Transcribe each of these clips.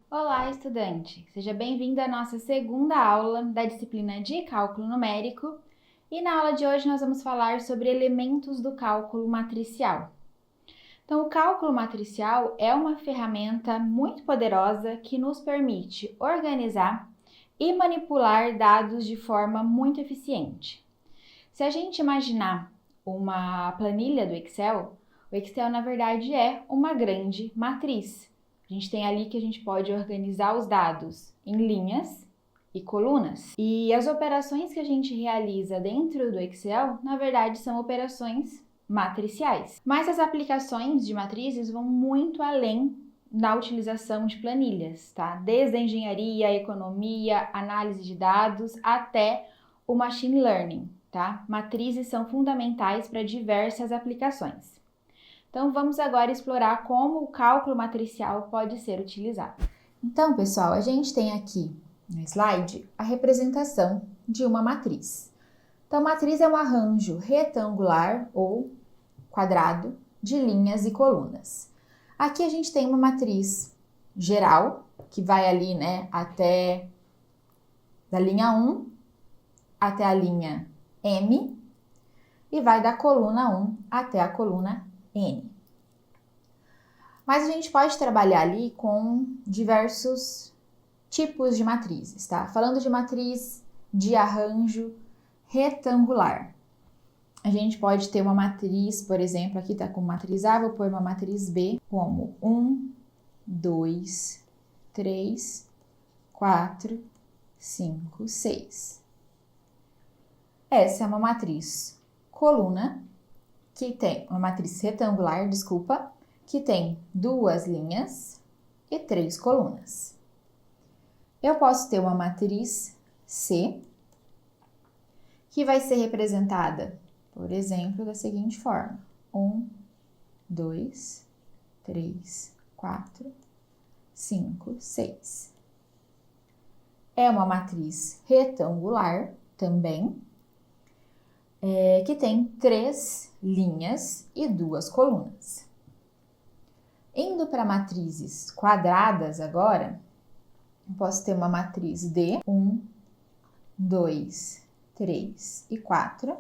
Olá, estudante! Seja bem-vindo à nossa segunda aula da disciplina de Cálculo Numérico. E na aula de hoje nós vamos falar sobre elementos do cálculo matricial. Então, o cálculo matricial é uma ferramenta muito poderosa que nos permite organizar e manipular dados de forma muito eficiente. Se a gente imaginar uma planilha do Excel, o Excel na verdade é uma grande matriz. A gente tem ali que a gente pode organizar os dados em linhas e colunas. E as operações que a gente realiza dentro do Excel, na verdade, são operações matriciais. Mas as aplicações de matrizes vão muito além da utilização de planilhas, tá? Desde a engenharia, a economia, análise de dados, até o machine learning, tá? Matrizes são fundamentais para diversas aplicações. Então, vamos agora explorar como o cálculo matricial pode ser utilizado. Então, pessoal, a gente tem aqui no slide a representação de uma matriz. Então, matriz é um arranjo retangular ou quadrado de linhas e colunas. Aqui a gente tem uma matriz geral, que vai ali, né, até da linha 1 até a linha M, e vai da coluna 1 até a coluna N. Mas a gente pode trabalhar ali com diversos tipos de matrizes, tá? Falando de matriz de arranjo retangular. A gente pode ter uma matriz, por exemplo, aqui tá com matriz A, vou pôr uma matriz B, como 1, 2, 3, 4, 5, 6. Essa é uma matriz coluna, que tem uma matriz retangular, que tem 2 linhas e 3 colunas. Eu posso ter uma matriz C, que vai ser representada, por exemplo, da seguinte forma: 1, 2, 3, 4, 5, 6. É uma matriz retangular também, que tem 3 linhas e 2 colunas. Indo para matrizes quadradas agora, eu posso ter uma matriz D, 1, 2, 3 e 4.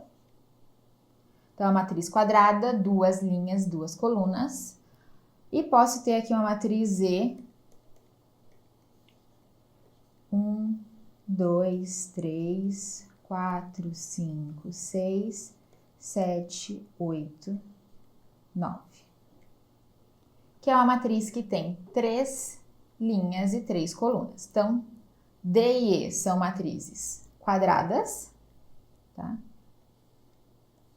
Então, a matriz quadrada, 2 linhas, 2 colunas. E posso ter aqui uma matriz E, 1, 2, 3, 4, 5, 6, 7, 8, 9. Que é uma matriz que tem 3 linhas e 3 colunas. Então, D e E são matrizes quadradas, tá?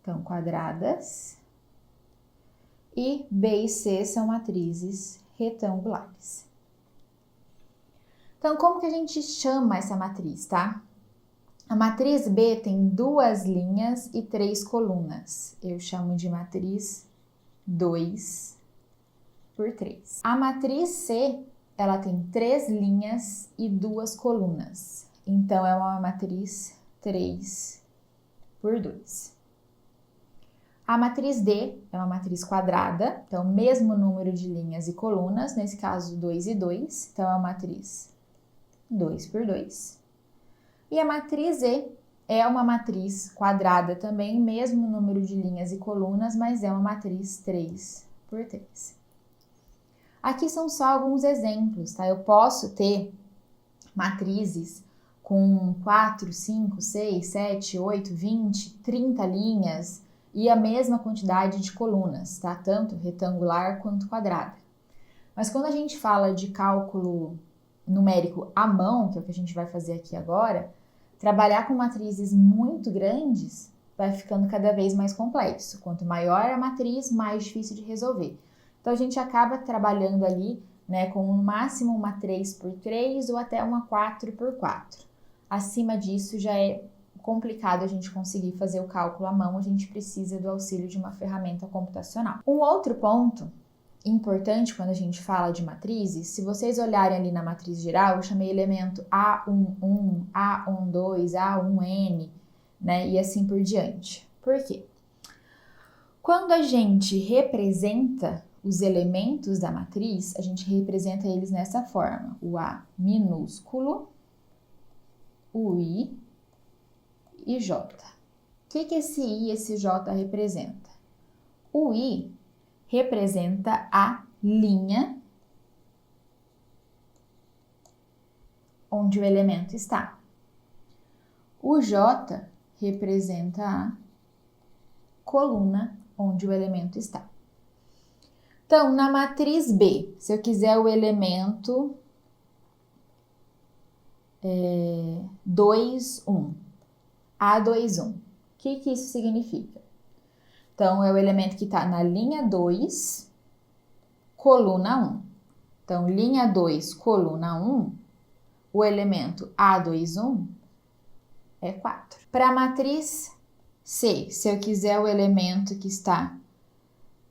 Então, quadradas. E B e C são matrizes retangulares. Então, como que a gente chama essa matriz, tá? A matriz B tem 2 linhas e 3 colunas. Eu chamo de matriz 2 por 3. A matriz C, ela tem 3 linhas e 2 colunas. Então, é uma matriz 3 por 2. A matriz D é uma matriz quadrada, então, mesmo número de linhas e colunas, nesse caso 2 e 2, então é uma matriz 2 por 2. E a matriz E é uma matriz quadrada também, mesmo número de linhas e colunas, mas é uma matriz 3 por 3. Aqui são só alguns exemplos, tá? Eu posso ter matrizes com 4, 5, 6, 7, 8, 20, 30 linhas e a mesma quantidade de colunas, tá? Tanto retangular quanto quadrada. Mas quando a gente fala de cálculo numérico à mão, que é o que a gente vai fazer aqui agora, trabalhar com matrizes muito grandes vai ficando cada vez mais complexo. Quanto maior a matriz, mais difícil de resolver. Então, a gente acaba trabalhando ali, né, com no máximo uma 3 por 3 ou até uma 4 por 4. Acima disso, já é complicado a gente conseguir fazer o cálculo à mão, a gente precisa do auxílio de uma ferramenta computacional. Um outro ponto importante quando a gente fala de matrizes, se vocês olharem ali na matriz geral, eu chamei elemento A11, A12, A1N, né, e assim por diante. Por quê? Quando a gente representa os elementos da matriz, a gente representa eles nessa forma. O A minúsculo, o I e J. O que esse I e esse J representa? O I representa a linha onde o elemento está. O J representa a coluna onde o elemento está. Então, na matriz B, se eu quiser o elemento 2, 1, A2, 1, o que isso significa? Então, é o elemento que está na linha 2, coluna 1. Então, linha 2, coluna 1, o elemento A21 é 4. Para a matriz C, se eu quiser o elemento que está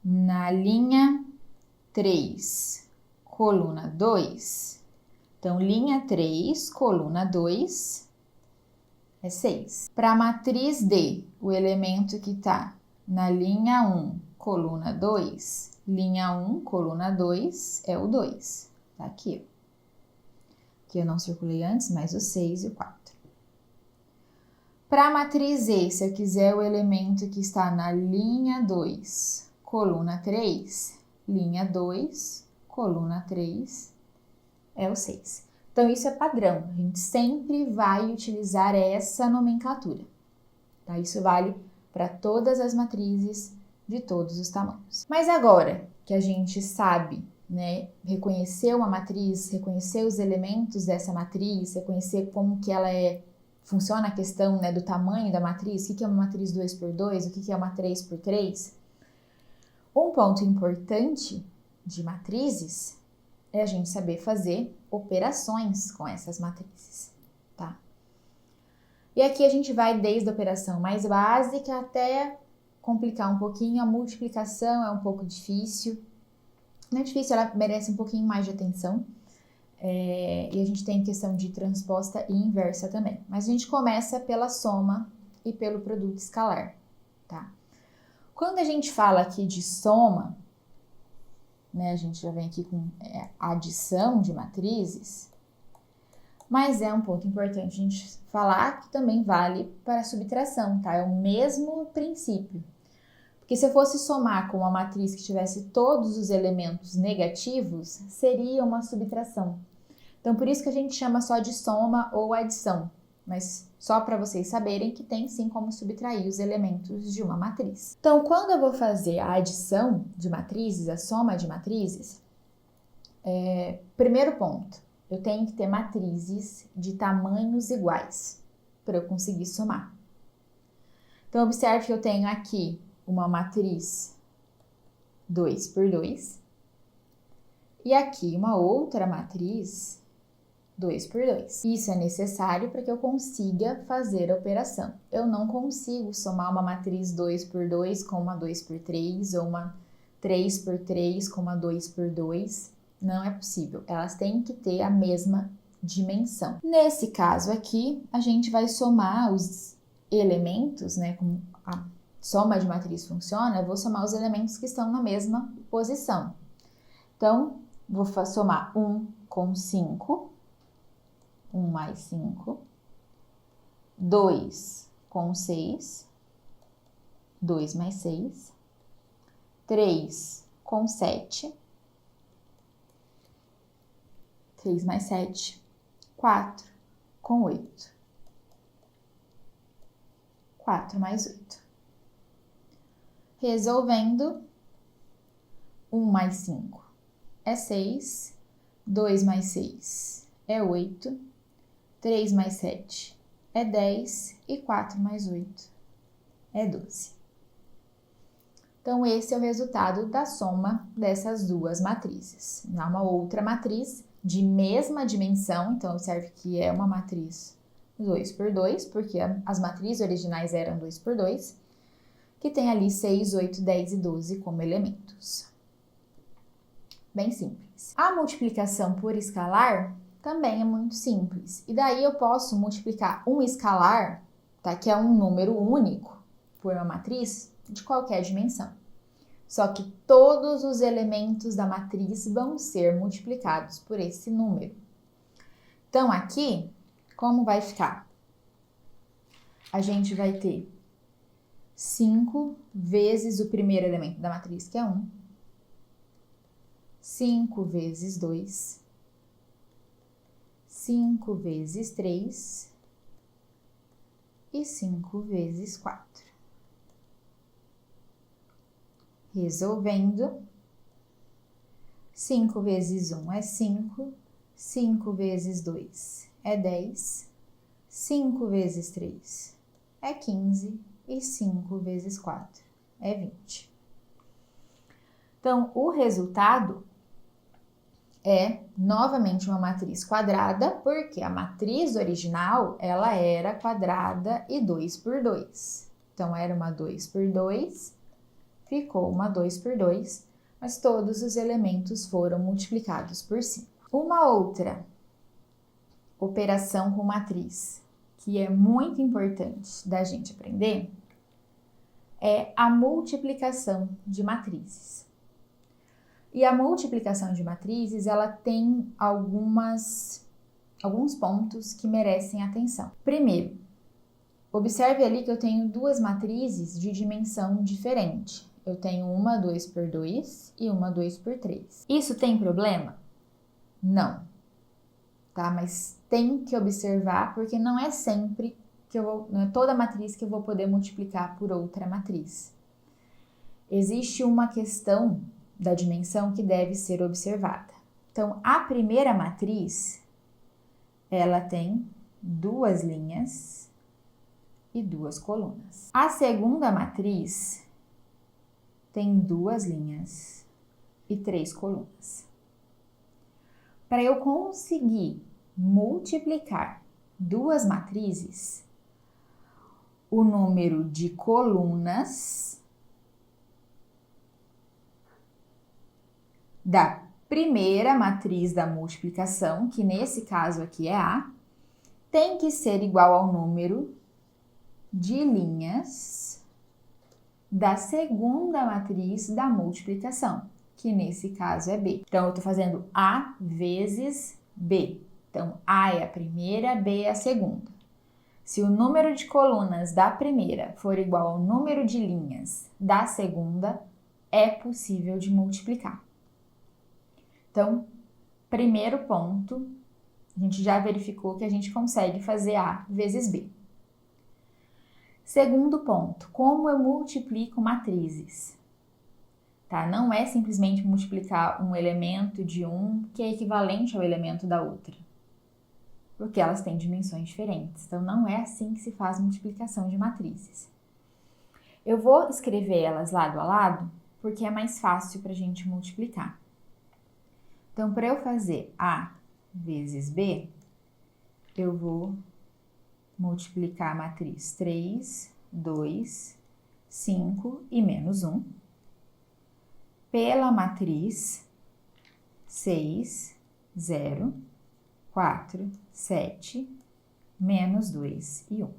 na linha 3, coluna 2, então linha 3, coluna 2 é 6. Para a matriz D, o elemento que está na linha 1, coluna 2, linha 1, coluna 2 é o 2. Tá aqui, ó. Que eu não circulei antes, mas o 6 e o 4. Para a matriz E, se eu quiser o elemento que está na linha 2, coluna 3, linha 2, coluna 3 é o 6. Então, isso é padrão. A gente sempre vai utilizar essa nomenclatura. Tá? Isso vale para todas as matrizes de todos os tamanhos. Mas agora que a gente sabe, né, reconhecer uma matriz, reconhecer os elementos dessa matriz, reconhecer como que ela funciona a questão, né, do tamanho da matriz, o que é uma matriz 2x2, o que é uma 3x3. Um ponto importante de matrizes é a gente saber fazer operações com essas matrizes, tá? E aqui a gente vai desde a operação mais básica até complicar um pouquinho. A multiplicação é um pouco difícil. Não é difícil, ela merece um pouquinho mais de atenção. E a gente tem questão de transposta e inversa também. Mas a gente começa pela soma e pelo produto escalar, tá? Quando a gente fala aqui de soma, né, a gente já vem aqui com adição de matrizes, mas é um ponto importante a gente falar que também vale para a subtração, tá? É o mesmo princípio. Porque se eu fosse somar com uma matriz que tivesse todos os elementos negativos, seria uma subtração. Então, por isso que a gente chama só de soma ou adição. Mas só para vocês saberem que tem sim como subtrair os elementos de uma matriz. Então, quando eu vou fazer a adição de matrizes, a soma de matrizes, primeiro ponto, eu tenho que ter matrizes de tamanhos iguais para eu conseguir somar. Então, observe que eu tenho aqui uma matriz 2x2 e aqui uma outra matriz 2x2. Isso é necessário para que eu consiga fazer a operação. Eu não consigo somar uma matriz 2x2 com uma 2x3 ou uma 3x3 com uma 2x2. Não é possível. Elas têm que ter a mesma dimensão. Nesse caso aqui, a gente vai somar os elementos, né? Como a soma de matriz funciona, eu vou somar os elementos que estão na mesma posição. Então, vou somar 1 com 5. 1 mais 5, 2 com 6, 2 mais 6, 3 com 7, 3 mais 7, 4 com 8, 4 mais 8. Resolvendo, 1 mais 5 é 6, 2 mais 6 é 8, 3 mais 7 é 10 e 4 mais 8 é 12. Então, esse é o resultado da soma dessas duas matrizes. Há uma outra matriz de mesma dimensão, então observe que é uma matriz 2x2, porque as matrizes originais eram 2x2, que tem ali 6, 8, 10 e 12 como elementos. Bem simples. A multiplicação por escalar também é muito simples. E daí eu posso multiplicar um escalar, tá, que é um número único, por uma matriz de qualquer dimensão. só que todos os elementos da matriz vão ser multiplicados por esse número. Então, aqui, como vai ficar? A gente vai ter 5 vezes o primeiro elemento da matriz, que é 1. 5 vezes 2. 5 vezes 3. E 5 vezes 4. Resolvendo, 5 vezes 1 é 5, 5 vezes 2 é 10, 5 vezes 3 é 15 e 5 vezes 4 é 20. Então, o resultado é novamente uma matriz quadrada, porque a matriz original ela era quadrada e 2 por 2. Então, era uma 2 por 2, ficou uma 2 por 2, mas todos os elementos foram multiplicados por 5. Uma outra operação com matriz, que é muito importante da gente aprender, é a multiplicação de matrizes. E a multiplicação de matrizes, ela tem alguns pontos que merecem atenção. Primeiro, observe ali que eu tenho duas matrizes de dimensão diferente. Eu tenho uma 2 por 2 e uma 2 por 3. Isso tem problema? Não. Tá? Mas tem que observar, porque não é sempre não é toda matriz que eu vou poder multiplicar por outra matriz. Existe uma questão da dimensão que deve ser observada. Então, a primeira matriz, ela tem 2 linhas e 2 colunas. A segunda matriz tem 2 linhas e 3 colunas. Para eu conseguir multiplicar duas matrizes, o número de colunas da primeira matriz da multiplicação, que nesse caso aqui é A, tem que ser igual ao número de linhas da segunda matriz da multiplicação, que nesse caso é B. Então, eu estou fazendo A vezes B. Então, A é a primeira, B é a segunda. Se o número de colunas da primeira for igual ao número de linhas da segunda, é possível de multiplicar. Então, primeiro ponto, a gente já verificou que a gente consegue fazer A vezes B. Segundo ponto, como eu multiplico matrizes? Tá? Não é simplesmente multiplicar um elemento de um que é equivalente ao elemento da outra, porque elas têm dimensões diferentes. Então, não é assim que se faz multiplicação de matrizes. Eu vou escrever elas lado a lado, porque é mais fácil para a gente multiplicar. Então, para eu fazer A vezes B, eu vou multiplicar a matriz 3, 2, 5 e menos 1 pela matriz 6, 0, 4, 7, menos 2 e 1.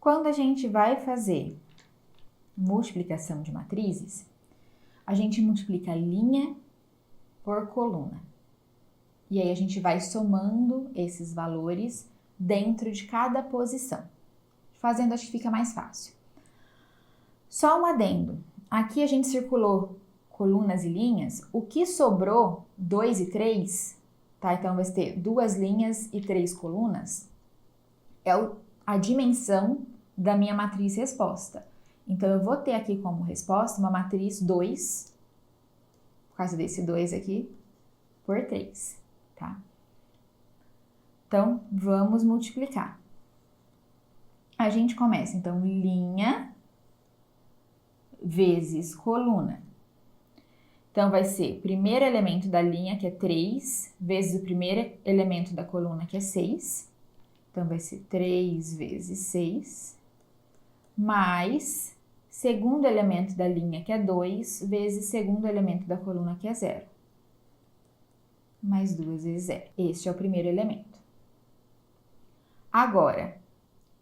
Quando a gente vai fazer multiplicação de matrizes, a gente multiplica linha por coluna. E aí a gente vai somando esses valores dentro de cada posição. Fazendo, acho que fica mais fácil. Só um adendo. Aqui a gente circulou colunas e linhas. O que sobrou, 2 e 3, tá? Então vai ter 2 linhas e 3 colunas. É a dimensão da minha matriz resposta. Então, eu vou ter aqui como resposta uma matriz 2, por causa desse 2 aqui, por 3, tá? Então, vamos multiplicar. A gente começa, então, linha vezes coluna. Então, vai ser o primeiro elemento da linha, que é 3, vezes o primeiro elemento da coluna, que é 6. Então, vai ser 3 vezes 6, mais segundo elemento da linha, que é 2, vezes segundo elemento da coluna, que é 0. Mais 2 vezes 0. Este é o primeiro elemento. Agora,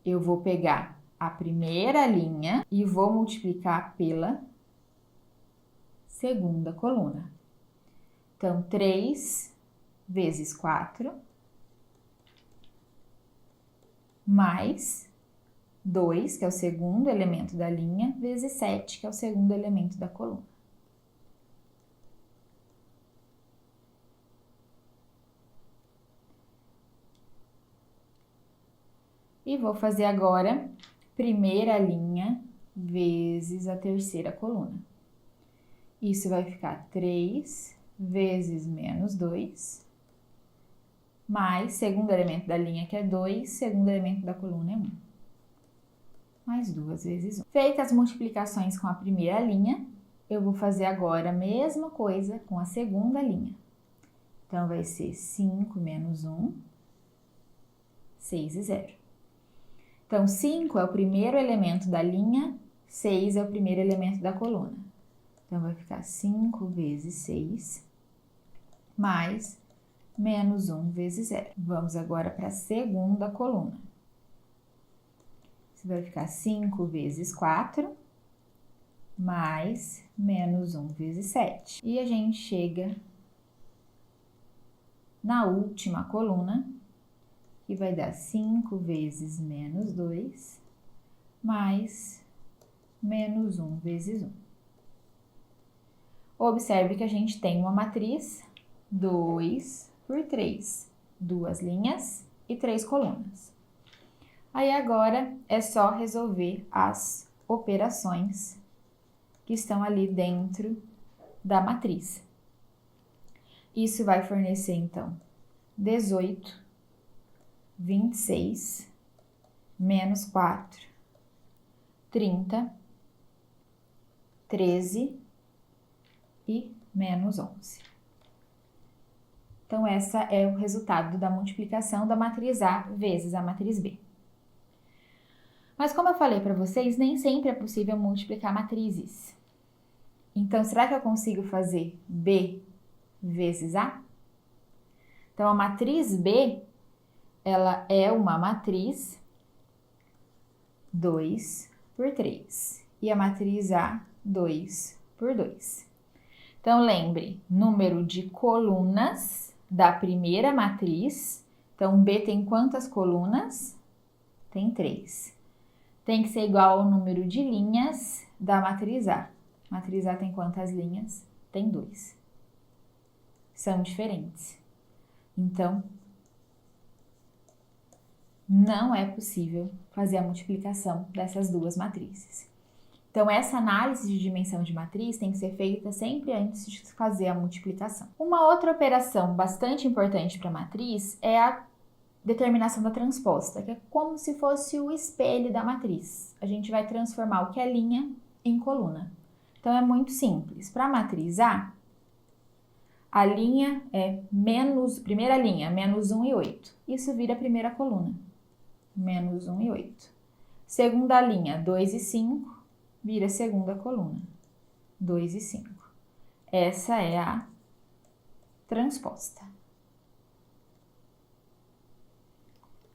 eu vou pegar a primeira linha e vou multiplicar pela segunda coluna. Então, 3 vezes 4, mais 2, que é o segundo elemento da linha, vezes 7, que é o segundo elemento da coluna. E vou fazer agora primeira linha vezes a terceira coluna. Isso vai ficar 3 vezes menos 2, mais segundo elemento da linha, que é 2, segundo elemento da coluna é 1. Mais 2 vezes 1. Feitas as multiplicações com a primeira linha, eu vou fazer agora a mesma coisa com a segunda linha. Então, vai ser 5 menos 1, 6 e 0. Então, 5 é o primeiro elemento da linha, 6 é o primeiro elemento da coluna. Então, vai ficar 5 vezes 6, mais menos 1 vezes 0. Vamos agora para a segunda coluna. Isso vai ficar 5 vezes 4, mais menos 1 vezes 7. E a gente chega na última coluna, que vai dar 5 vezes menos 2, mais menos 1 vezes 1. Observe que a gente tem uma matriz 2 por 3, 2 linhas e 3 colunas. Aí agora é só resolver as operações que estão ali dentro da matriz. Isso vai fornecer, então, 18, 26, menos 4, 30, 13 e menos 11. Então, essa é o resultado da multiplicação da matriz A vezes a matriz B. Mas como eu falei para vocês, nem sempre é possível multiplicar matrizes. Então, será que eu consigo fazer B vezes A? Então, a matriz B, ela é uma matriz 2 por 3 e a matriz A 2 por 2. Então, lembre, número de colunas da primeira matriz. Então, B tem quantas colunas? Tem 3. Tem que ser igual ao número de linhas da matriz A. Matriz A tem quantas linhas? Tem 2. São diferentes. Então, não é possível fazer a multiplicação dessas duas matrizes. Então, essa análise de dimensão de matriz tem que ser feita sempre antes de fazer a multiplicação. Uma outra operação bastante importante para a matriz é a determinação da transposta, que é como se fosse o espelho da matriz. A gente vai transformar o que é linha em coluna. Então, é muito simples. Para a matriz a linha é primeira linha, menos 1 e 8. Isso vira a primeira coluna, menos 1 e 8. Segunda linha, 2 e 5, vira a segunda coluna, 2 e 5. Essa é a transposta.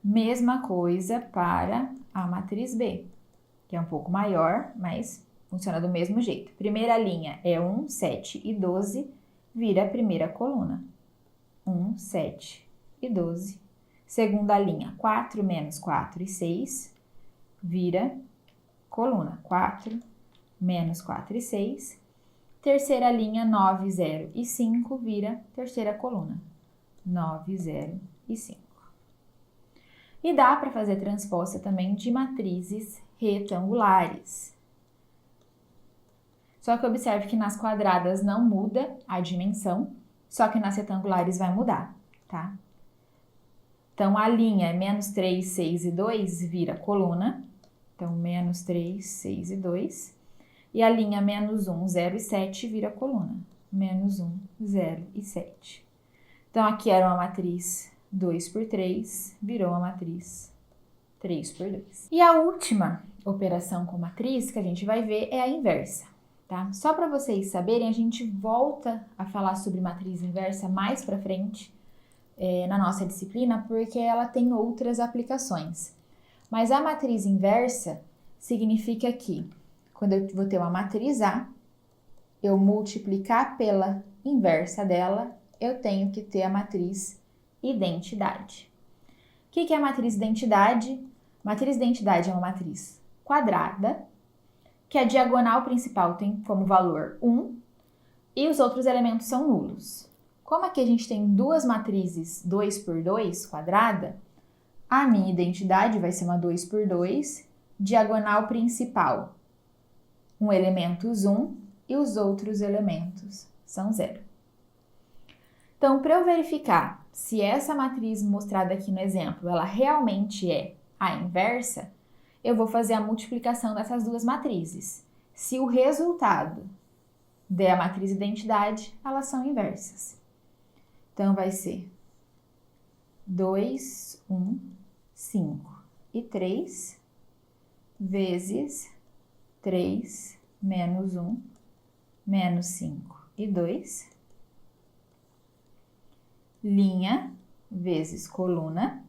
Mesma coisa para a matriz B, que é um pouco maior, mas funciona do mesmo jeito. Primeira linha é 1, 7 e 12, vira a primeira coluna, 1, 7 e 12. Segunda linha, 4 menos 4 e 6, vira coluna, 4 menos 4 e 6. Terceira linha, 9, 0 e 5, vira terceira coluna, 9, 0 e 5. E dá para fazer transposta também de matrizes retangulares. Só que observe que nas quadradas não muda a dimensão, só que nas retangulares vai mudar, tá? Então, a linha é menos 3, 6 e 2 vira coluna. Então, menos 3, 6 e 2. E a linha menos 1, 0 e 7 vira coluna. Menos 1, 0 e 7. Então, aqui era uma matriz 2 por 3, virou uma matriz 3 por 2. E a última operação com matriz que a gente vai ver é a inversa, tá? Só para vocês saberem, a gente volta a falar sobre matriz inversa mais para frente na nossa disciplina, porque ela tem outras aplicações. Mas a matriz inversa significa que, quando eu vou ter uma matriz A, eu multiplicar pela inversa dela, eu tenho que ter a matriz identidade. O que é a matriz identidade? Matriz identidade é uma matriz quadrada, que a diagonal principal tem como valor 1 e os outros elementos são nulos. Como aqui a gente tem duas matrizes 2 por 2 quadrada, a minha identidade vai ser uma 2 por 2, diagonal principal, um elementos 1 e os outros elementos são 0. Então, para eu verificar se essa matriz mostrada aqui no exemplo, ela realmente é a inversa, eu vou fazer a multiplicação dessas duas matrizes. Se o resultado der a matriz identidade, elas são inversas. Então, vai ser 2, 1, 5 e 3 vezes 3 menos 1, menos 5 e 2, linha vezes coluna.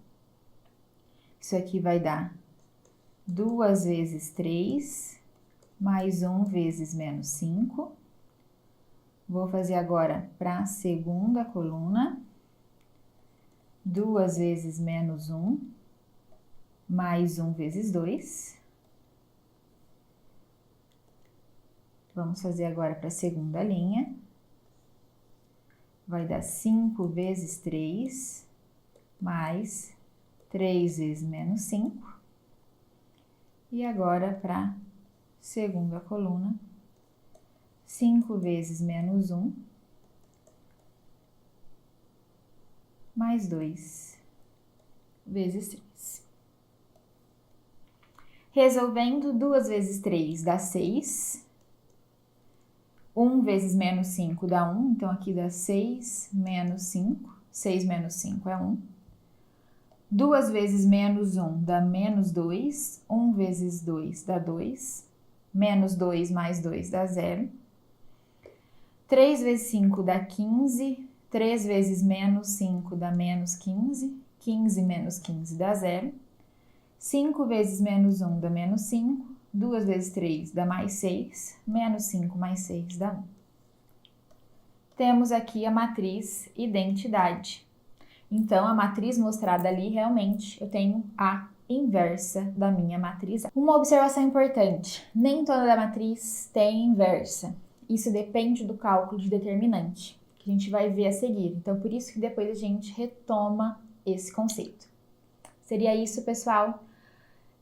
Isso aqui vai dar 2 vezes 3, mais 1 vezes menos 5. Vou fazer agora para a segunda coluna. 2 vezes menos 1, mais 1 vezes 2. Vamos fazer agora para a segunda linha. Vai dar 5 vezes 3, mais 3 vezes menos 5. E agora, para a segunda coluna, 5 vezes menos 1, mais 2 vezes 3. Resolvendo, 2 vezes 3 dá 6. 1 vezes menos 5 dá 1, então aqui dá 6 menos 5. 6 menos 5 é 1. 2 vezes menos 1 dá menos 2. 1 vezes 2 dá 2. Menos 2 mais 2 dá 0. 3 vezes 5 dá 15. 3 vezes menos 5 dá menos 15. 15 menos 15 dá 0. 5 vezes menos 1 dá menos 5. 2 vezes 3 dá mais 6, menos 5 mais 6 dá 1. Temos aqui a matriz identidade. Então, a matriz mostrada ali, realmente, eu tenho a inversa da minha matriz. Uma observação importante, nem toda matriz tem inversa. Isso depende do cálculo de determinante, que a gente vai ver a seguir. Então, por isso que depois a gente retoma esse conceito. Seria isso, pessoal.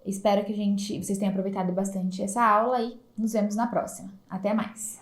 Espero que vocês tenham aproveitado bastante essa aula e nos vemos na próxima. Até mais!